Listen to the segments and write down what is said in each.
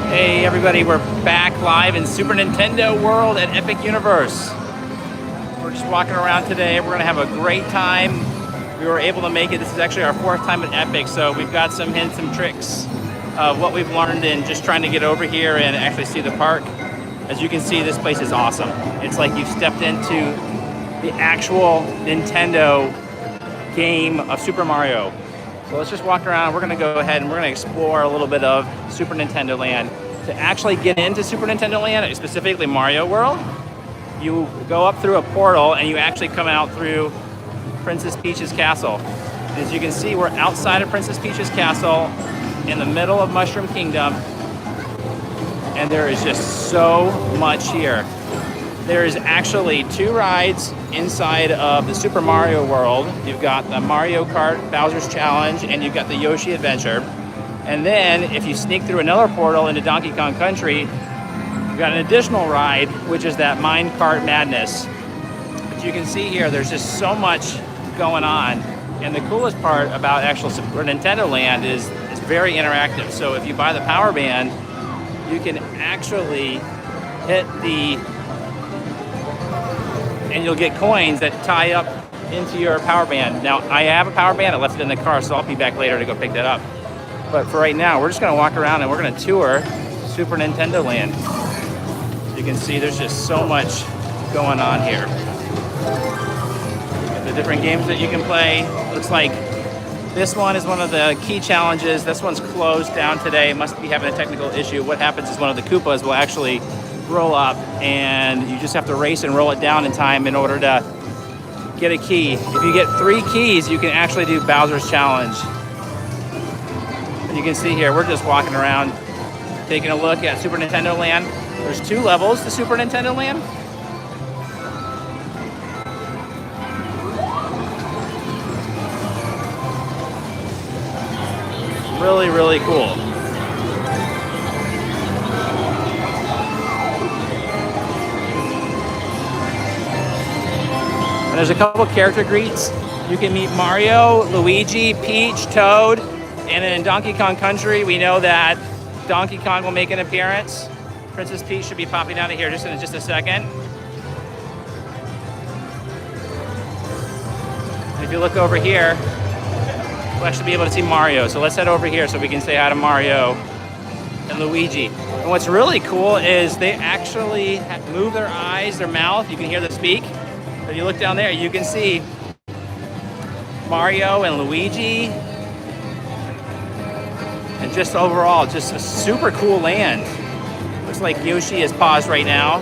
Hey everybody, we're back live in Super Nintendo World at Epic Universe. We're just walking around today. We're gonna have a great time. We were able to make it. This is actually our 4th time at Epic, so we've got some hints and tricks of what we've learned in just trying to get over here and actually see the park. As you can see, this place is awesome. It's like you've stepped into the actual Nintendo game of Super Mario. So let's just walk around. We're gonna go ahead and we're gonna explore a little bit of Super Nintendo Land. To actually get into Super Nintendo Land, specifically Mario World, you go up through a portal and you actually come out through Princess Peach's castle. As you can see, we're outside of Princess Peach's castle in the middle of Mushroom Kingdom, and there is just so much here. There is actually 2 rides inside of the Super Mario World. You've got the Mario Kart Bowser's Challenge and you've got the Yoshi Adventure. And then if you sneak through another portal into Donkey Kong Country, you've got an additional ride, which is that Minecart Madness. But you can see here, there's just so much going on. And the coolest part about actual Super Nintendo Land is it's very interactive. So if you buy the Power Band, you can actually hit and you'll get coins that tie up into your Power Band. Now, I have a Power Band, I left it in the car, so I'll be back later to go pick that up. But for right now, we're just gonna walk around and we're gonna tour Super Nintendo Land. You can see there's just so much going on here. The different games that you can play. Looks like this one is one of the key challenges. This one's closed down today. Must be having a technical issue. What happens is one of the Koopas will actually roll up and you just have to race and roll it down in time in order to get a key. If you get 3 keys, you can actually do Bowser's Challenge. And you can see here, we're just walking around, taking a look at Super Nintendo Land. There's 2 levels to Super Nintendo Land. Really, really cool. And there's a couple character greets. You can meet Mario, Luigi, Peach, Toad, and in Donkey Kong Country, we know that Donkey Kong will make an appearance. Princess Peach should be popping out of here just in just a second. And if you look over here, we'll actually be able to see Mario. So let's head over here so we can say hi to Mario and Luigi. And what's really cool is they actually move their eyes, their mouth. You can hear them speak. If you look down there, you can see Mario and Luigi. And just overall, just a super cool land. Looks like Yoshi is paused right now.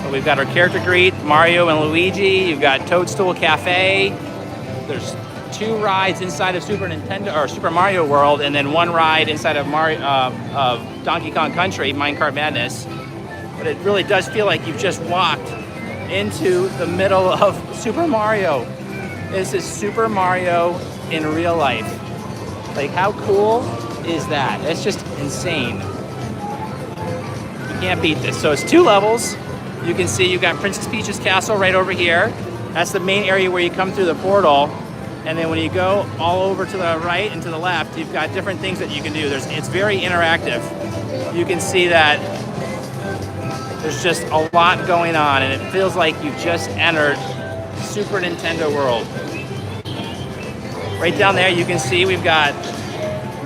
So we've got our character greet, Mario and Luigi. You've got Toadstool Cafe. There's 2 rides inside of Super Mario World, and then 1 ride inside of Donkey Kong Country, Minecart Madness. But it really does feel like you've just walked into the middle of Super Mario. This is Super Mario in real life. Like, how cool is that? It's just insane. You can't beat this. So it's 2 levels. You can see you've got Princess Peach's castle right over here. That's the main area where you come through the portal. And then when you go all over to the right and to the left, you've got different things that you can do. It's very interactive. You can see that there's just a lot going on, and it feels like you've just entered Super Nintendo World. Right down there, you can see we've got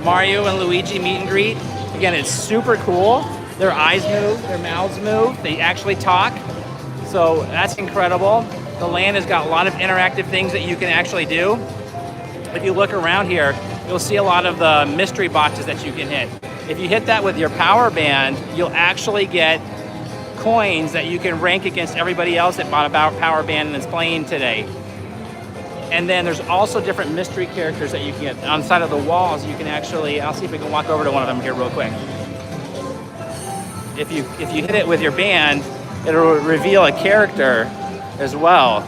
Mario and Luigi meet and greet. Again, it's super cool. Their eyes move, their mouths move, they actually talk. So that's incredible. The land has got a lot of interactive things that you can actually do. If you look around here, you'll see a lot of the mystery boxes that you can hit. If you hit that with your Power Band, you'll actually get coins that you can rank against everybody else that bought a Power Band and is playing today. And then there's also different mystery characters that you can get. On the side of the walls, you can actually, I'll see if we can walk over to one of them here real quick. If you hit it with your band, it'll reveal a character as well.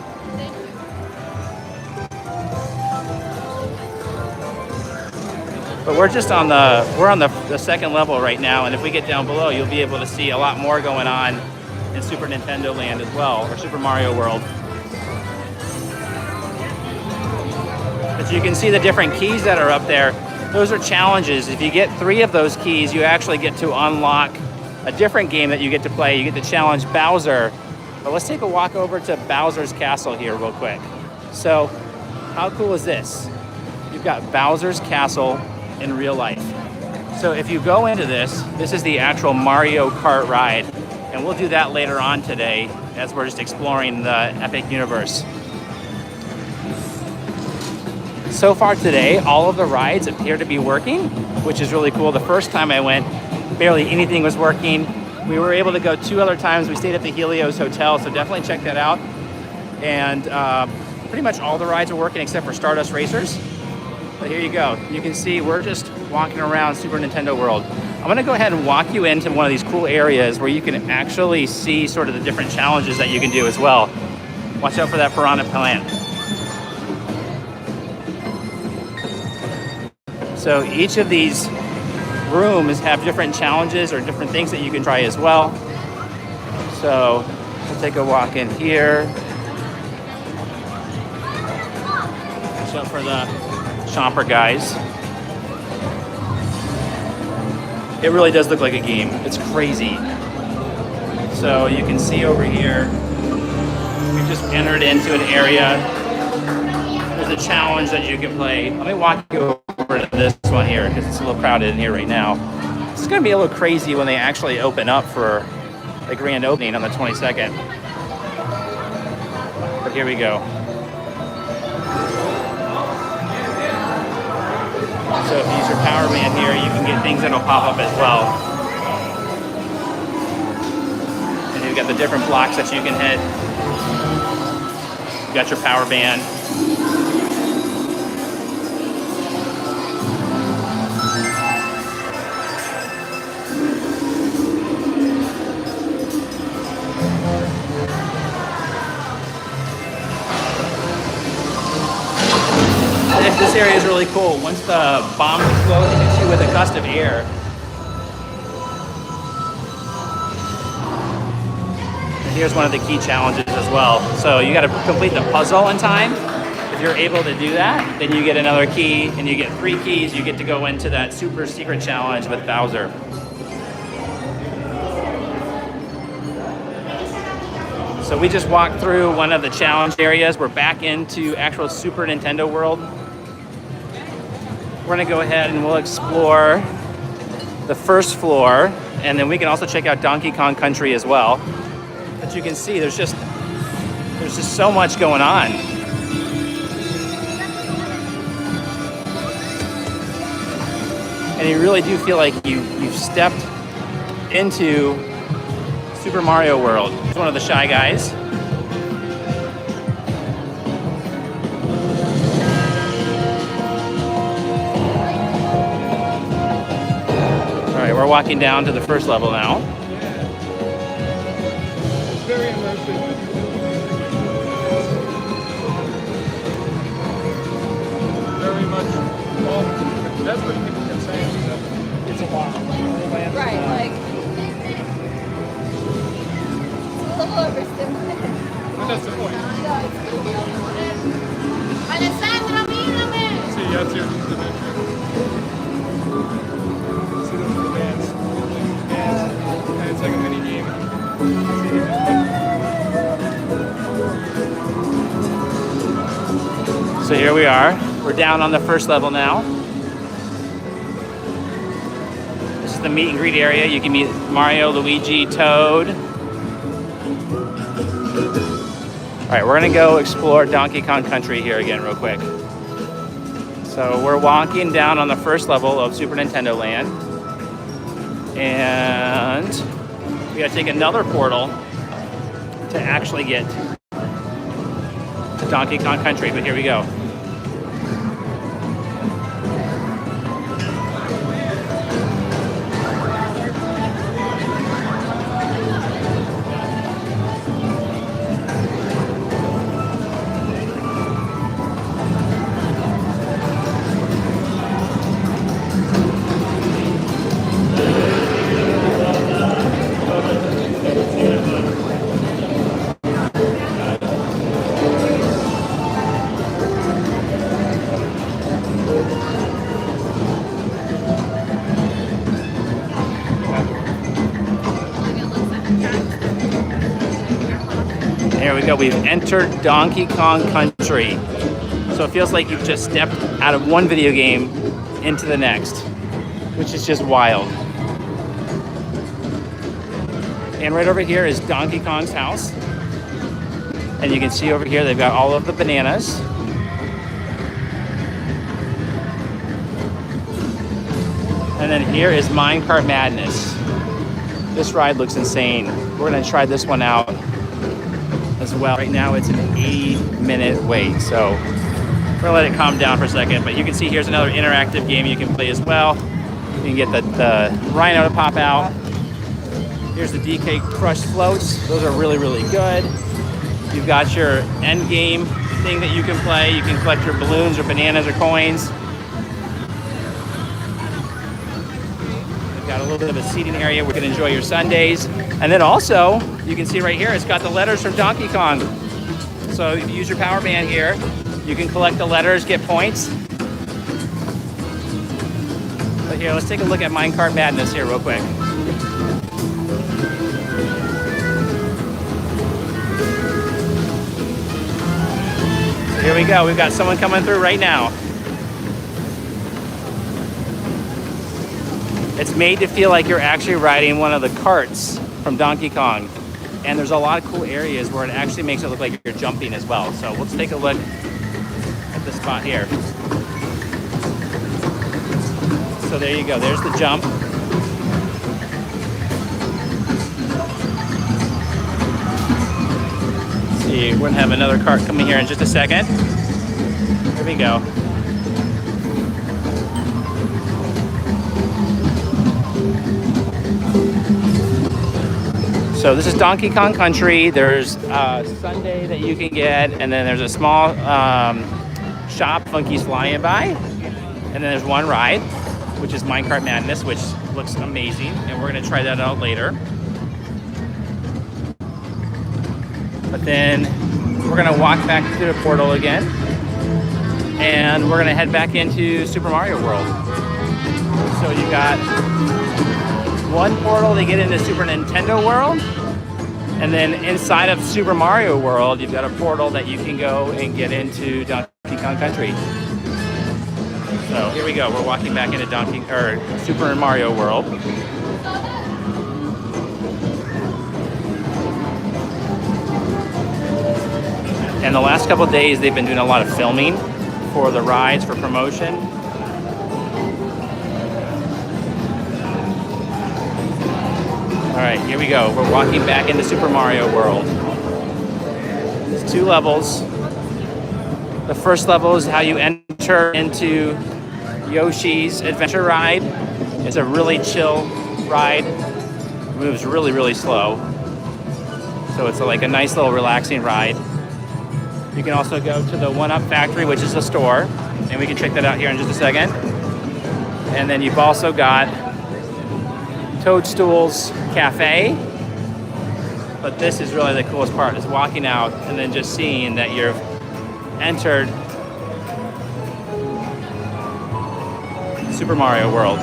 But we're just on the 2nd level right now, and if we get down below, you'll be able to see a lot more going on in Super Nintendo Land as well, or Super Mario World. But you can see the different keys that are up there. those are challenges. If you get 3 of those keys, you actually get to unlock a different game that you get to play. You get to challenge Bowser. But let's take a walk over to Bowser's Castle here real quick. So, how cool is this? You've got Bowser's Castle in real life. So if you go into this, this is the actual Mario Kart ride. And we'll do that later on today as we're just exploring the Epic universe. So far today, all of the rides appear to be working, which is really cool. The first time I went, barely anything was working. We were able to go 2 other times. We stayed at the Helios Hotel, so definitely check that out. And pretty much all the rides are working except for Stardust Racers. But here you go. You can see we're just walking around Super Nintendo World. I'm gonna go ahead and walk you into one of these cool areas where you can actually see sort of the different challenges that you can do as well. Watch out for that piranha plant. So each of these rooms have different challenges or different things that you can try as well. So we'll take a walk in here. Watch out for the Chomper guys. It really does look like a game. It's crazy. So you can see over here, we've just entered into an area. There's a challenge that you can play. Let me walk you over to this one here because it's a little crowded in here right now. It's gonna be a little crazy when they actually open up for the grand opening on the 22nd. But here we go. So if you use your power band here, you can get things that'll pop up as well. And you've got the different blocks that you can hit. You got your power band. This area is really cool. Once the bomb explodes, it hits you with a gust of air. And here's one of the key challenges as well. So you got to complete the puzzle in time. If you're able to do that, then you get another key, and you get 3 keys. You get to go into that super secret challenge with Bowser. So we just walked through one of the challenge areas. We're back into actual Super Nintendo World. We're gonna go ahead and we'll explore the first floor, and then we can also check out Donkey Kong Country as well. But you can see there's just so much going on. And you really do feel like you've stepped into Super Mario World. It's one of the Shy Guys. All right, we're walking down to the first level now. Very immersive. Very much. Well, that's what people can say. It's a lot. Right, like it's a little overstimulated. But that's the point. No, it's Alessandra, mírame! See, that's your dimension. See those bands. And it's like a mini game. So here we are. We're down on the first level now. This is the meet and greet area. You can meet Mario, Luigi, Toad. All right, we're gonna go explore Donkey Kong Country here again real quick. So we're walking down on the first level of Super Nintendo Land. And we gotta take another portal to actually get to Donkey Kong Country, but here we go. we go. We've entered Donkey Kong Country. So it feels like you've just stepped out of one video game into the next, which is just wild. And right over here is Donkey Kong's house. And you can see over here, they've got all of the bananas. And then here is Minecart Madness. This ride looks insane. We're gonna try this one out as well. Right now it's an 80-minute wait, so we're gonna let it calm down for a second. But you can see here's another interactive game you can play as well. You can get the rhino to pop out. Here's the DK Crush floats. Those are really, really good. You've got your end game thing that you can play. You can collect your balloons or bananas or coins. You've got a little bit of a seating area where you can enjoy your sundaes. And then also, you can see right here, it's got the letters from Donkey Kong. So if you use your power band here, you can collect the letters, get points. But here, let's take a look at Minecart Madness here real quick. Here we go, we've got someone coming through right now. It's made to feel like you're actually riding one of the carts from Donkey Kong. And there's a lot of cool areas where it actually makes it look like you're jumping as well. So let's take a look at the spot here. So there you go, there's the jump. See, we're gonna have another cart coming here in just a second. Here we go. So this is Donkey Kong Country. There's a sundae that you can get, and then there's a small shop, Funky's Flying By, and then there's one ride, which is Minecart Madness, which looks amazing, and we're gonna try that out later. But then we're gonna walk back through the portal again, and we're gonna head back into Super Mario World. So you got one portal to get into Super Nintendo World, and then inside of Super Mario World, you've got a portal that you can go and get into Donkey Kong Country. So here we go, we're walking back into Super Mario World. And the last couple of days, they've been doing a lot of filming for the rides, for promotion. All right, here we go. We're walking back into Super Mario World. There's 2 levels. The first level is how you enter into Yoshi's Adventure Ride. It's a really chill ride. It moves really, really slow. So it's like a nice little relaxing ride. You can also go to the 1-Up Factory, which is a store, and we can check that out here in just a second. And then you've also got Toadstool's Cafe. But this is really the coolest part, is walking out and then just seeing that you've entered Super Mario World.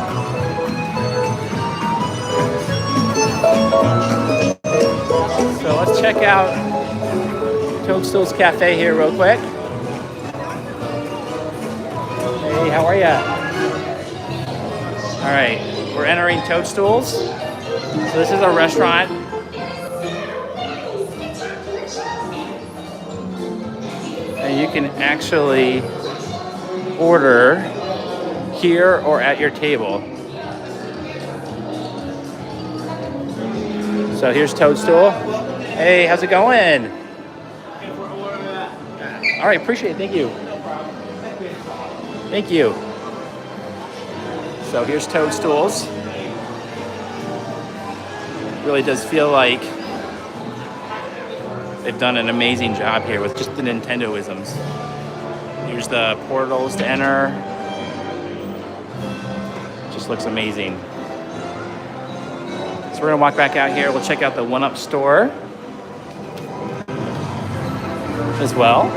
So let's check out Toadstool's Cafe here real quick. Hey, how are ya? All right, we're entering Toadstool's. So this is a restaurant. And you can actually order here or at your table. So here's Toadstool. Hey, how's it going? All right, appreciate it, thank you. Thank you. So here's Toadstool's. Really does feel like they've done an amazing job here with just the Nintendo-isms. Here's the portals to enter. Just looks amazing. So we're gonna walk back out here. We'll check out the 1-Up store as well.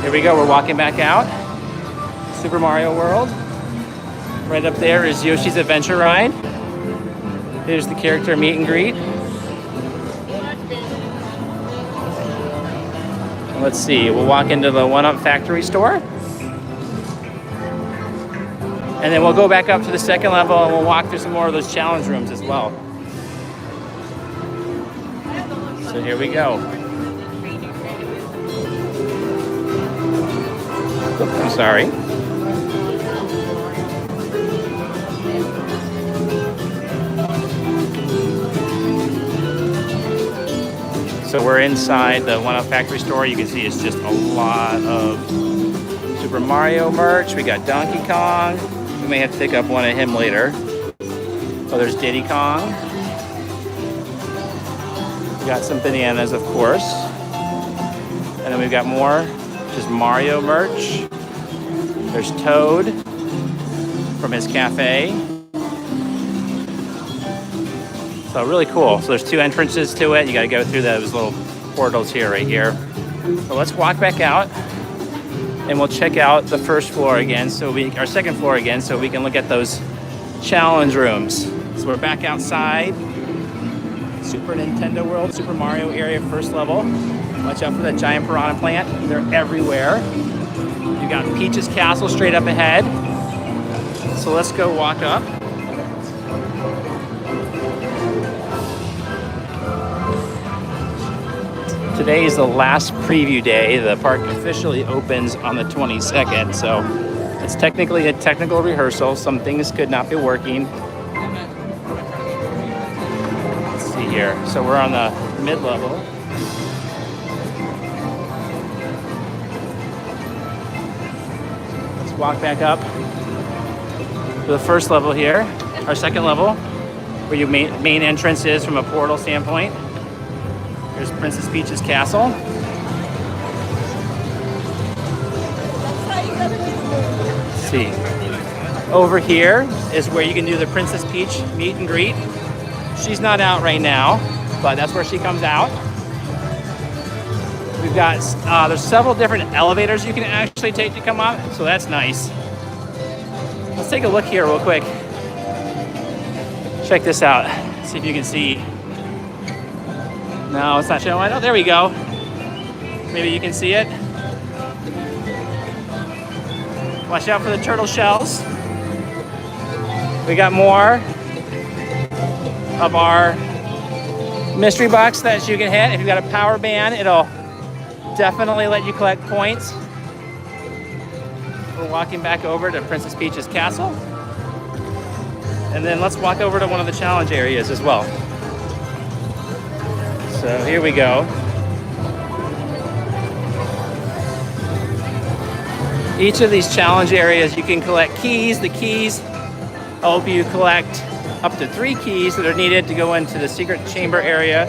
Here we go, we're walking back out. Super Mario World. Right up there is Yoshi's Adventure Ride. Here's the character meet and greet. Let's see, we'll walk into the One Up Factory store. And then we'll go back up to the second level and we'll walk through some more of those challenge rooms as well. So here we go. Oops, I'm sorry. So we're inside the One Up Factory store. You can see it's just a lot of Super Mario merch. We got Donkey Kong. We may have to pick up one of him later. Oh, there's Diddy Kong. We got some bananas, of course. And then we've got more just Mario merch. There's Toad from his cafe. So really cool. So there's 2 entrances to it. You got to go through those little portals here, right here. So let's walk back out and we'll check out the first floor again. Our second floor again, so we can look at those challenge rooms. So we're back outside. Super Nintendo World, Super Mario area, first level. Watch out for that giant piranha plant. They're everywhere. You got Peach's Castle straight up ahead. So let's go walk up. Today is the last preview day. The park officially opens on the 22nd, so it's technically a technical rehearsal. Some things could not be working. Let's see here. So we're on the mid-level. Let's walk back up to the first level here, our second level, where your main entrance is from a portal standpoint. Here's Princess Peach's castle. Let's see. Over here is where you can do the Princess Peach meet and greet. She's not out right now, but that's where she comes out. We've got, there's several different elevators you can actually take to come up, so that's nice. Let's take a look here real quick. Check this out. See if you can see. No, it's not showing. Oh, there we go. Maybe you can see it. Watch out for the turtle shells. We got more of our mystery box that you can hit. If you've got a power band, it'll definitely let you collect points. We're walking back over to Princess Peach's castle. And then let's walk over to one of the challenge areas as well. So here we go. Each of these challenge areas, you can collect keys. The keys help you collect up to 3 keys that are needed to go into the secret chamber area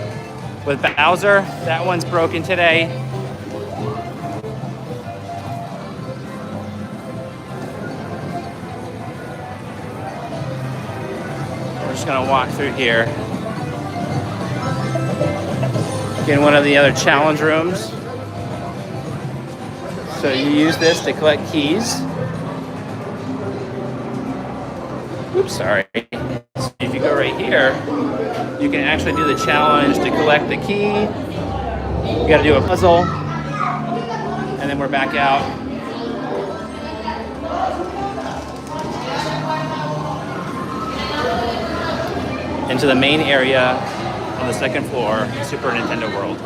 with Bowser. That one's broken today. We're just gonna walk through here. In one of the other challenge rooms. So you use this to collect keys. Oops, sorry. So if you go right here, you can actually do the challenge to collect the key. You gotta do a puzzle. And then we're back out. Into the main area on the second floor, Super Nintendo World.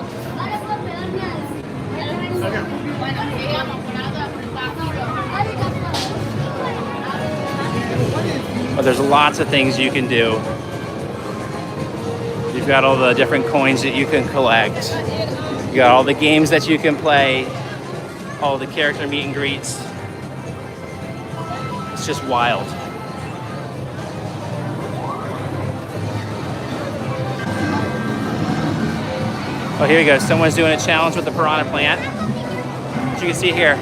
But there's lots of things you can do. You've got all the different coins that you can collect. You got all the games that you can play, all the character meet and greets. It's just wild. Oh, here we go. Someone's doing a challenge with the piranha plant. As you can see here.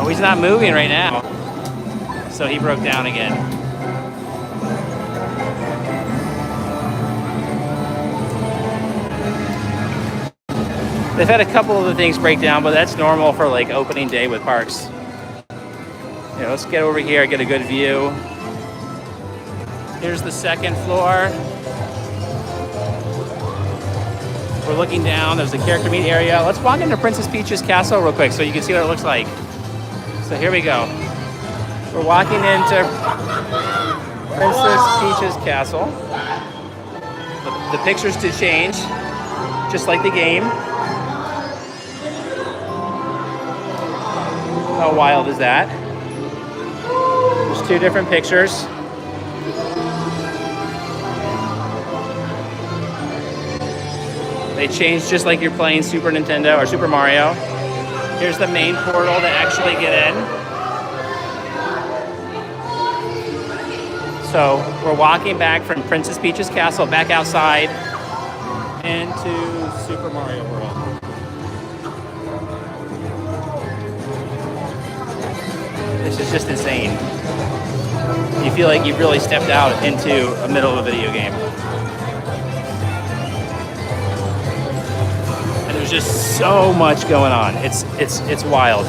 Oh, he's not moving right now. So he broke down again. They've had a couple of the things break down, but that's normal for like opening day with parks. Yeah, let's get over here, get a good view. Here's the second floor. We're looking down. There's a character meet area. Let's walk into Princess Peach's castle real quick so you can see what it looks like. So here we go. We're walking into Princess Peach's castle. The pictures to change, just like the game. How wild is that? There's 2 different pictures. They change just like you're playing Super Nintendo or Super Mario. Here's the main portal to actually get in. So we're walking back from Princess Peach's castle back outside into Super Mario World. This is just insane. You feel like you've really stepped out into the middle of a video game. And there's just so much going on. It's wild.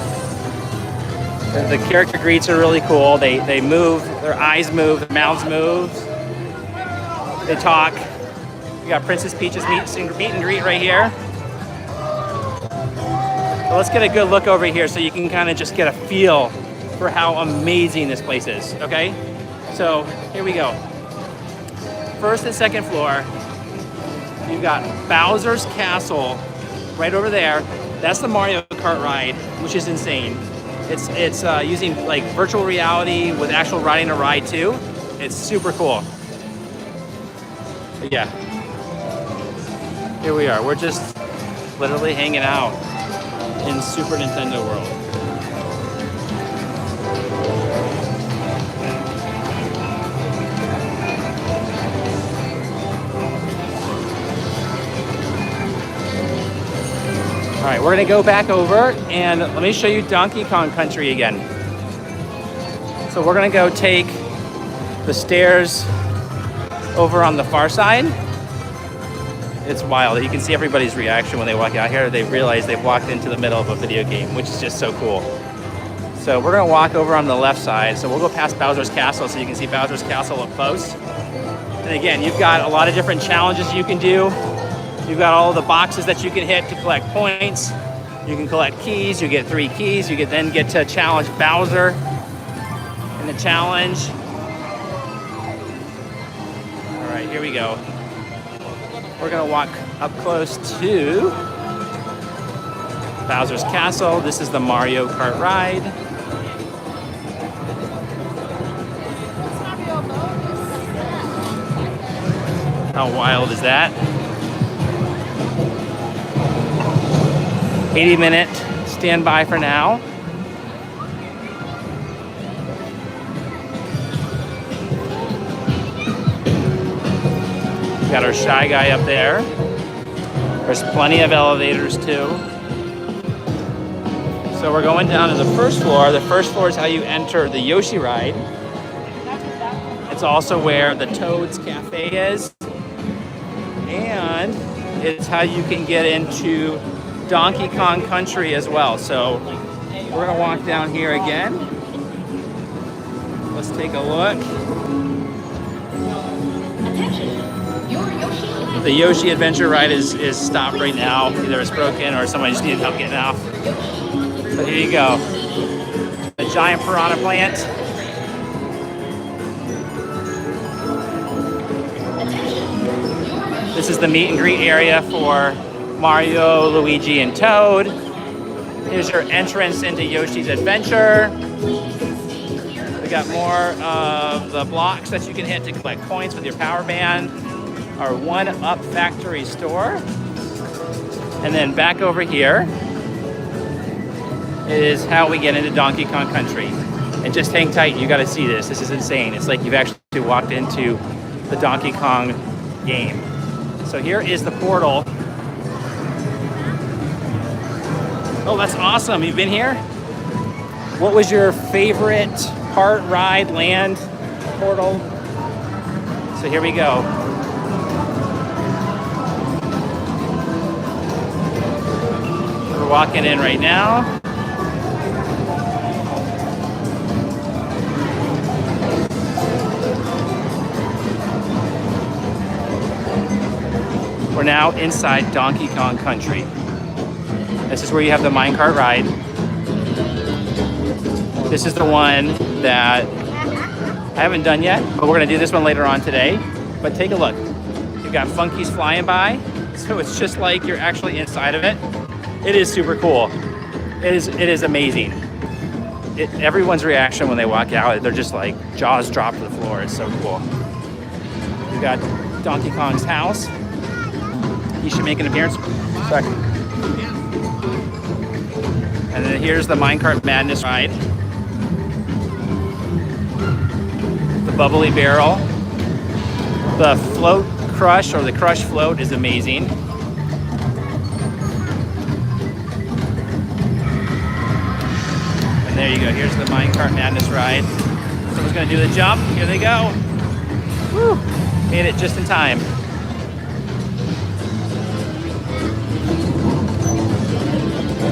The character greets are really cool. They move, their eyes move, their mouths move. They talk. We got Princess Peach's meet and greet right here. So let's get a good look over here so you can kind of just get a feel for how amazing this place is, okay? So here we go. First and second floor, you've got Bowser's Castle right over there. That's the Mario Kart ride, which is insane. It's using like virtual reality with actual riding a ride too. It's super cool. But yeah, here we are. We're just literally hanging out in Super Nintendo World. All right, we're gonna go back over and let me show you Donkey Kong Country again. So we're gonna go take the stairs over on the far side. It's wild. You can see everybody's reaction when they walk out here. They realize they've walked into the middle of a video game, which is just so cool. So we're gonna walk over on the left side. So we'll go past Bowser's Castle so you can see Bowser's Castle up close. And again, you've got a lot of different challenges you can do. You've got all the boxes that you can hit to collect points. You can collect keys. You get 3 keys. You then get to challenge Bowser in the challenge. All right, here we go. We're gonna walk up close to Bowser's Castle. This is the Mario Kart ride. How wild is that? 80-minute standby for now. Got our Shy Guy up there. There's plenty of elevators too. So we're going down to the first floor. The first floor is how you enter the Yoshi ride. It's also where the Toad's Cafe is. And it's how you can get into Donkey Kong Country as well. So we're gonna walk down here again. Let's take a look. The Yoshi Adventure ride is stopped right now. Either it's broken or somebody just needed help getting off. So here you go. The giant piranha plant. This is the meet and greet area for Mario, Luigi, and Toad. Here's your entrance into Yoshi's Adventure. We got more of the blocks that you can hit to collect points with your power band. Our 1-Up factory store. And then back over here is how we get into Donkey Kong Country. And just hang tight, you gotta see this. This is insane. It's like you've actually walked into the Donkey Kong game. So here is the portal. Oh, that's awesome. You've been here? What was your favorite part, ride, land, portal? So here we go. We're walking in right now. We're now inside Donkey Kong Country. This is where you have the minecart ride. This is the one that I haven't done yet, but we're gonna do this one later on today. But take a look. You've got funkies flying by, so it's just like you're actually inside of it. It is super cool. It is amazing. Everyone's reaction when they walk out, they're just like jaws drop to the floor. It's so cool. We've got Donkey Kong's house. He should make an appearance. Second. And then here's the Minecart Madness ride. The bubbly barrel. The float crush, or the crush float, is amazing. And there you go. Here's the Minecart Madness ride. Someone's gonna do the jump. Here they go. Woo! Made it just in time.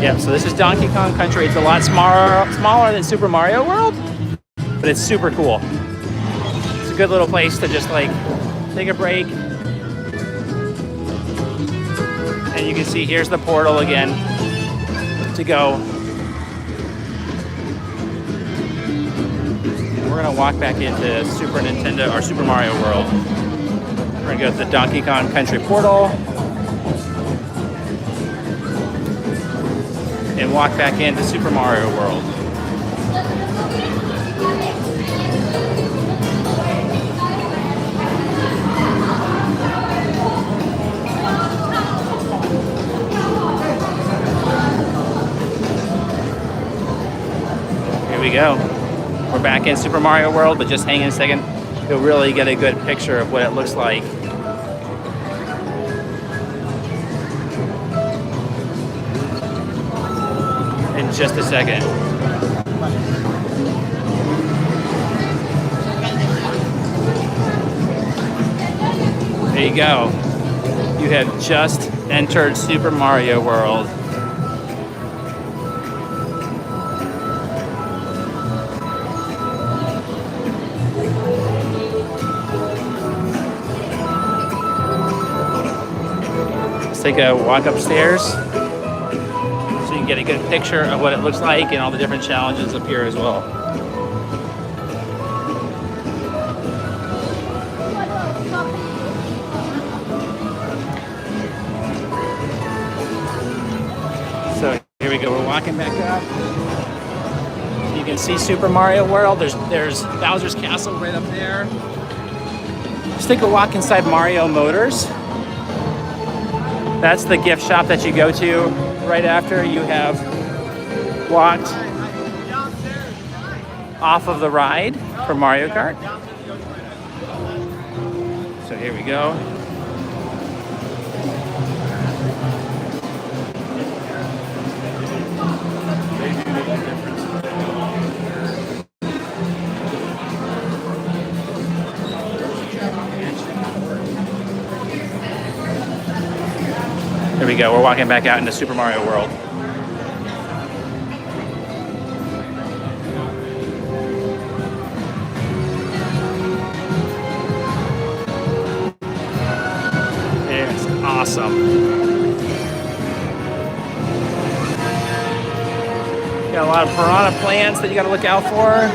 Yeah, so this is Donkey Kong Country. It's a lot smaller than Super Mario World, but it's super cool. It's a good little place to just like take a break. And you can see here's the portal again to go. We're gonna walk back into Super Nintendo or Super Mario World. We're gonna go to the Donkey Kong Country portal and walk back into Super Mario World. Here we go. We're back in Super Mario World, but just hang in a second. You'll really get a good picture of what it looks like. In just a second. There you go. You have just entered Super Mario World. Take a walk upstairs so you can get a good picture of what it looks like and all the different challenges up here as well. So here we go, we're walking back up. So you can see Super Mario World. There's Bowser's Castle right up there. Let's take a walk inside Mario Motors. That's the gift shop that you go to right after you have walked off of the ride for Mario Kart. So here we go. There we go, we're walking back out into Super Mario World. It's awesome. Got a lot of piranha plants that you gotta look out for.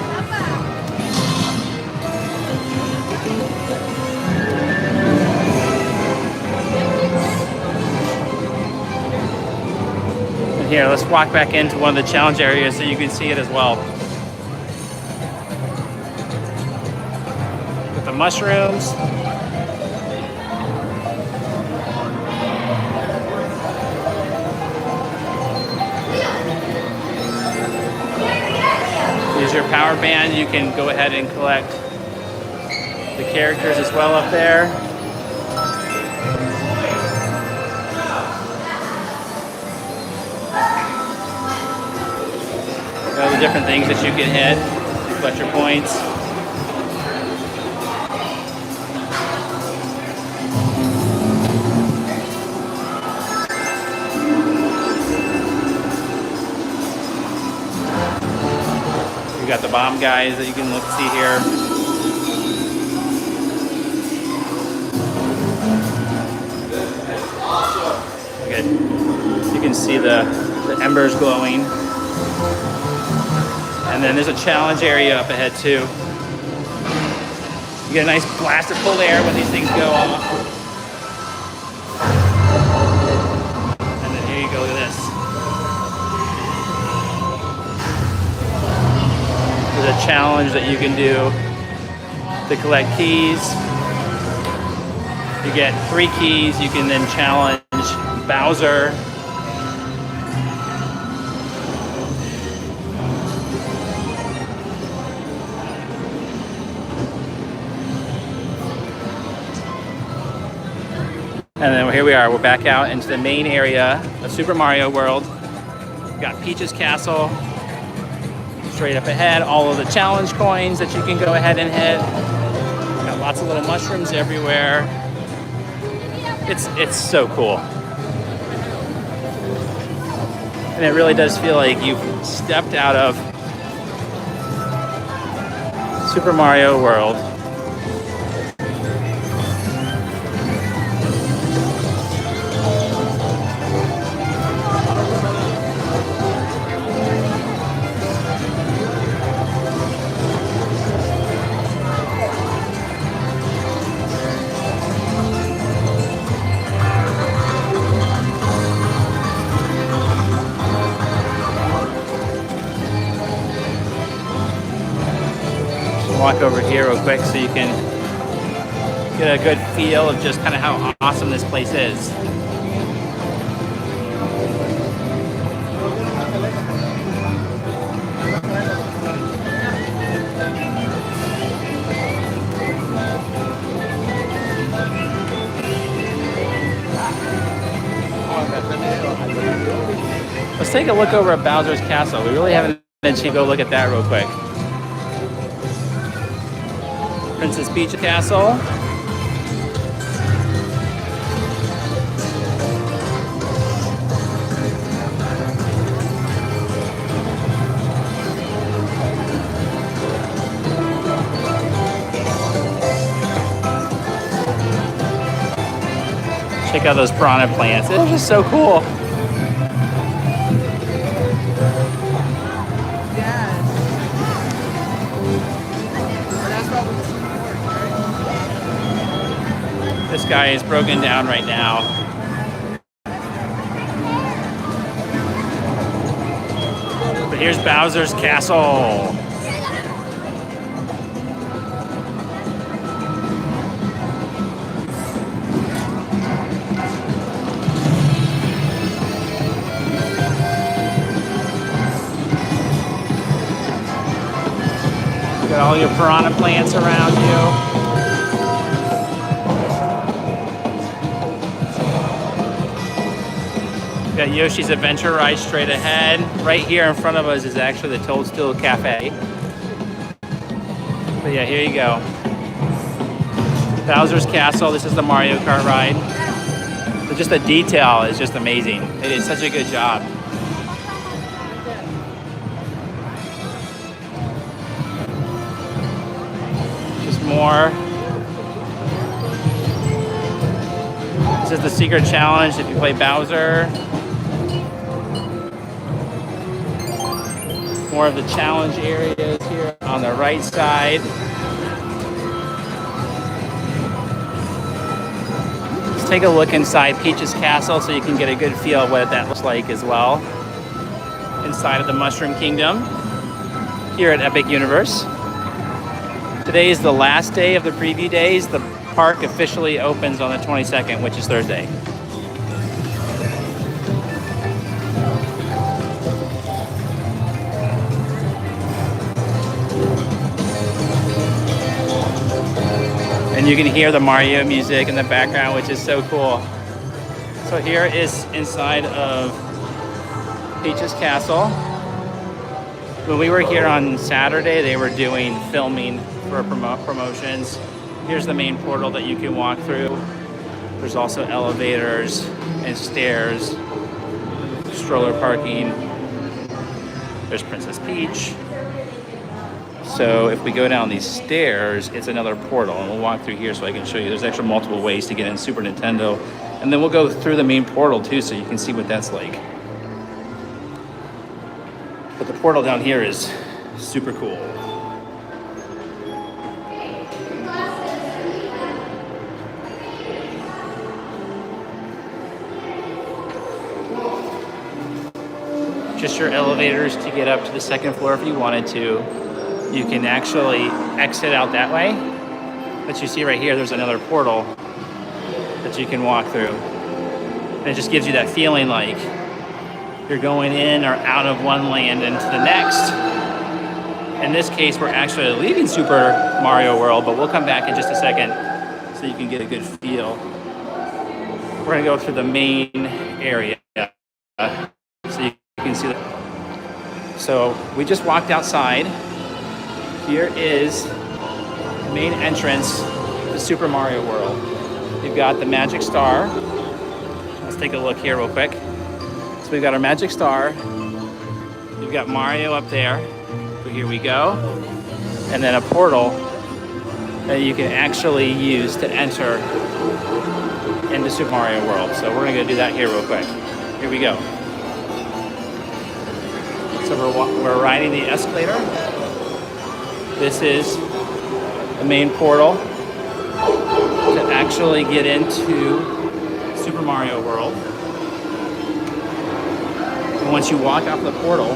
Here, let's walk back into one of the challenge areas so you can see it as well. With the mushrooms. Here's your power band. You can go ahead and collect the characters as well up there. All the different things that you can hit to collect your points. You got the bomb guys that you can look see here. Okay. You can see the embers glowing. And then there's a challenge area up ahead too. You get a nice blast of cold air when these things go off. And then here you go, look at this. There's a challenge that you can do to collect keys. You get 3 keys, you can then challenge Bowser. And then here we are, we're back out into the main area of Super Mario World. We've got Peach's Castle straight up ahead, all of the challenge coins that you can go ahead and hit. Got lots of little mushrooms everywhere. It's so cool. And it really does feel like you've stepped out of Super Mario World. Walk over here real quick so you can get a good feel of just kind of how awesome this place is. Let's take a look over at Bowser's Castle. We really haven't been to go look at that real quick. Princess Peach Castle. Check out those piranha plants. They're just so cool. This guy is broken down right now. But here's Bowser's Castle. Got all your piranha plants around you. Got Yoshi's Adventure Ride straight ahead. Right here in front of us is actually the Toadstool Cafe. But yeah, here you go. Bowser's Castle. This is the Mario Kart ride. But just the detail is just amazing. They did such a good job. Just more. This is the secret challenge if you play Bowser. More of the challenge areas here on the right side. Let's take a look inside Peach's Castle so you can get a good feel of what that looks like as well. Inside of the Mushroom Kingdom here at Epic Universe. Today is the last day of the preview days. The park officially opens on the 22nd, which is Thursday. And you can hear the Mario music in the background, which is so cool. So here is inside of Peach's Castle. When we were here on Saturday, they were doing filming for promotions. Here's the main portal that you can walk through. There's also elevators and stairs, stroller parking. There's Princess Peach. So if we go down these stairs, it's another portal, and we'll walk through here so I can show you. There's actually multiple ways to get in Super Nintendo, and then we'll go through the main portal too, so you can see what that's like. But the portal down here is super cool. Just your elevators to get up to the second floor if you wanted to. You can actually exit out that way. But you see right here, there's another portal that you can walk through. And it just gives you that feeling like you're going in or out of one land into the next. In this case, we're actually leaving Super Mario World, but we'll come back in just a second so you can get a good feel. We're gonna go through the main area. So you can see that. So we just walked outside. Here is the main entrance to Super Mario World. You've got the Magic Star. Let's take a look here real quick. So we've got our Magic Star. We've got Mario up there. So here we go. And then a portal that you can actually use to enter into Super Mario World. So we're gonna do that here real quick. Here we go. So we're riding the escalator. This is the main portal to actually get into Super Mario World. And once you walk off the portal,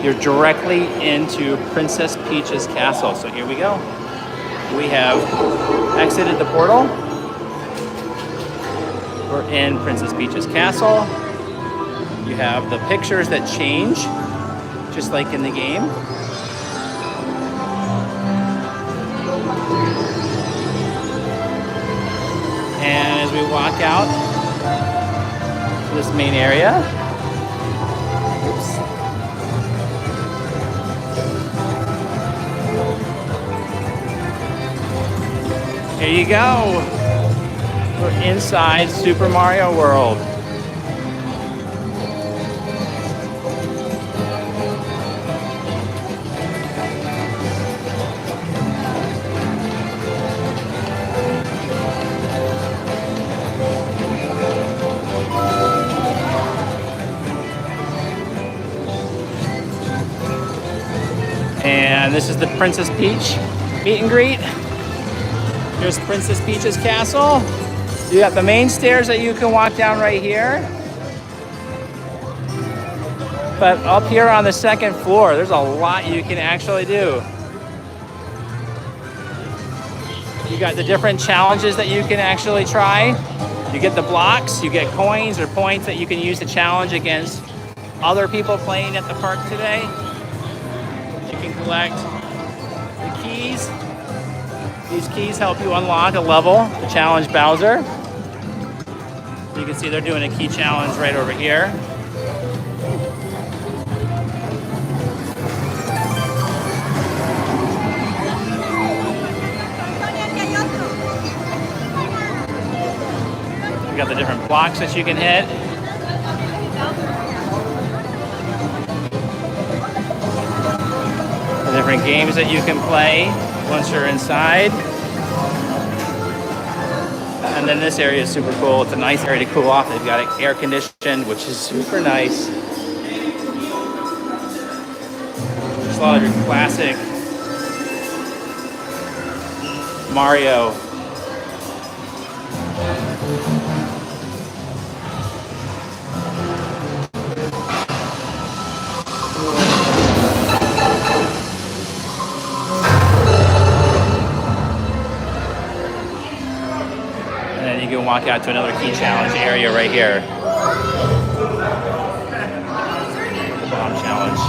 you're directly into Princess Peach's castle. So here we go. We have exited the portal. We're in Princess Peach's castle. You have the pictures that change, just like in the game. And as we walk out to this main area, here you go. We're inside Super Mario World. And this is the Princess Peach meet and greet. Here's Princess Peach's castle. You got the main stairs that you can walk down right here. But up here on the second floor, there's a lot you can actually do. You got the different challenges that you can actually try. You get the blocks, you get coins or points that you can use to challenge against other people playing at the park today. You can collect the keys. These keys help you unlock a level to challenge Bowser. You can see they're doing a key challenge right over here. You got the different blocks that you can hit. The different games that you can play once you're inside. And then this area is super cool. It's a nice area to cool off. They've got it air conditioned, which is super nice. There's a lot of your classic Mario. You can walk out to another key challenge area right here. Bomb challenge.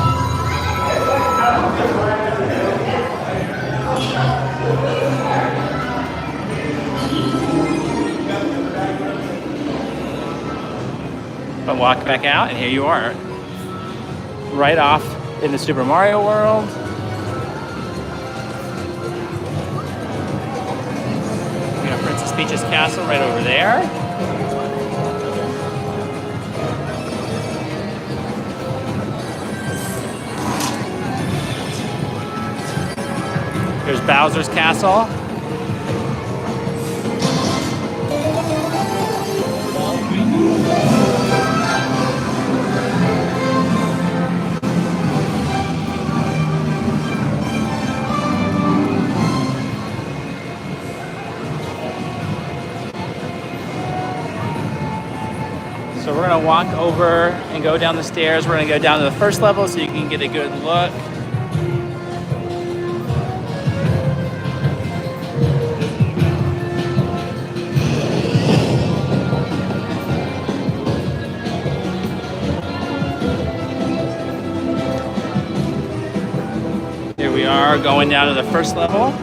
But walk back out, and here you are, right off in the Super Mario World. Peach's castle right over there. There's Bowser's Castle. So we're gonna walk over and go down the stairs. We're gonna go down to the first level so you can get a good look. Here we are going down to the first level.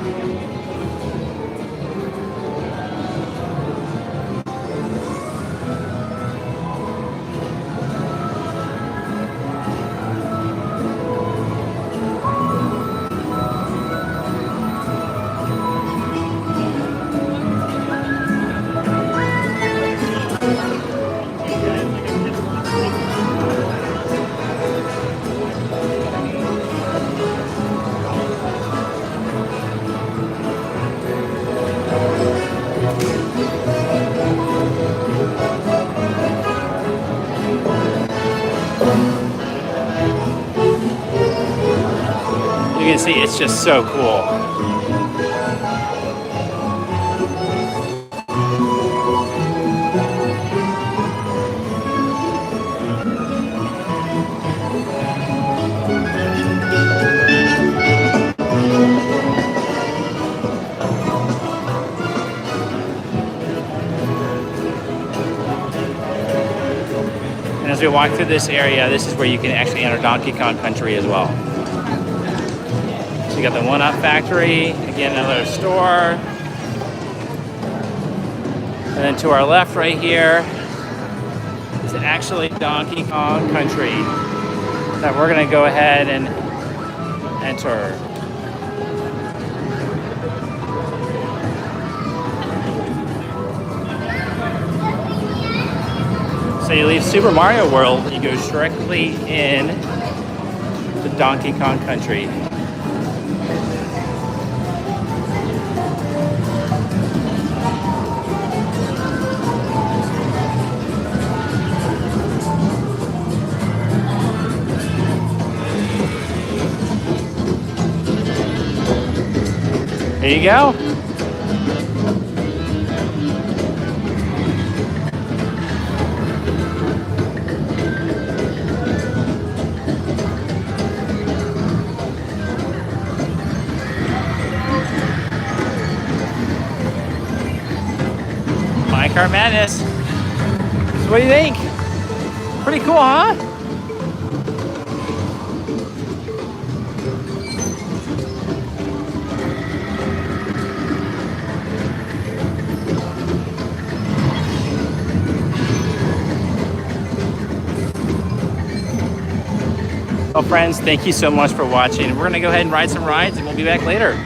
You can see it's just so cool. And as we walk through this area, this is where you can actually enter Donkey Kong Country as well. You got the One Up Factory, again another store. And then to our left right here is actually Donkey Kong Country that we're gonna go ahead and enter. So you leave Super Mario World and you go directly in to Donkey Kong Country. There you go. Minecart Madness. So what do you think? Pretty cool, huh? Well, friends, thank you so much for watching. We're going to go ahead and ride some rides, and we'll be back later.